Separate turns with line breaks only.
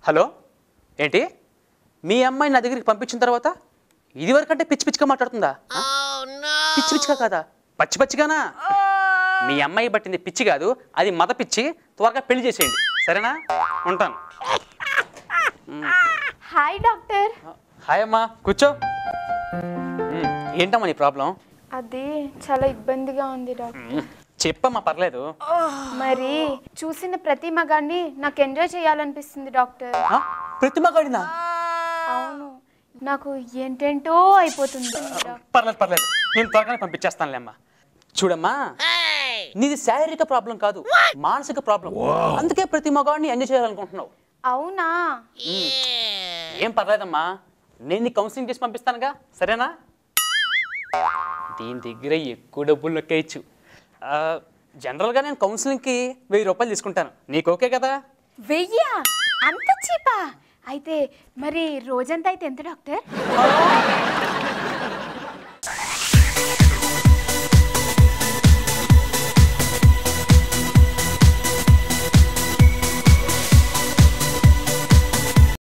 Hello, ఏంటి మీ అమ్మాయి నా దగ్గరికి పంపించిన తర్వాత ఇదివరకంటే పిచ్చి పిచ్చిగా మాట్లాడుతుందా? పిచ్చి పిచ్చిగా కాదా, పచ్చి పచ్చిగానా? మీ అమ్మాయి పట్టింది పిచ్చి కాదు, అది మత పిచ్చి. త్వరగా పెళ్లి చేసేయండి, సరేనా? ఉంటాను.
Hi doctor.
హాయ్ అమ్మా, కూర్చో. ఏంటమ్మా నీ ప్రాబ్లం?
అది చాలా ఇబ్బందిగా ఉంది డాక్టర్.
చెప్పమ్మా, పర్లేదు.
మరి చూసిన ప్రతి మగాన్ని నాకు ఎంజాయ్ చేయాలనిపిస్తుంది డాక్టర్.
ప్రతి మగాడినా?
అవును, నాకు ఏంటేంటో అయిపోతుంది.
పర్లేదు పర్లేదు, నేను త్వరగానే పంపించేస్తానులే అమ్మా. చూడమ్మా, నీది శారీరక ప్రాబ్లం కాదు, మానసిక ప్రాబ్లం. అందుకే ప్రతి మగాడిని ఎంజాయ్ చేయాలనుకుంటున్నావు.
అవునా?
ఏం పర్లేదమ్మా, నేను నీ కౌన్సిలింగ్ చేసి పంపిస్తానుగా, సరేనా? దీని దగ్గర ఎక్కువ డబ్బులు నొక్కేయచ్చు. జనరల్గా నేను కౌన్సిలింగ్కి 1000 రూపాయలు తీసుకుంటాను. నీకు ఓకే కదా?
1000? అంత చీపా? అయితే మరి రోజంతా అయితే ఎంత డాక్టర్?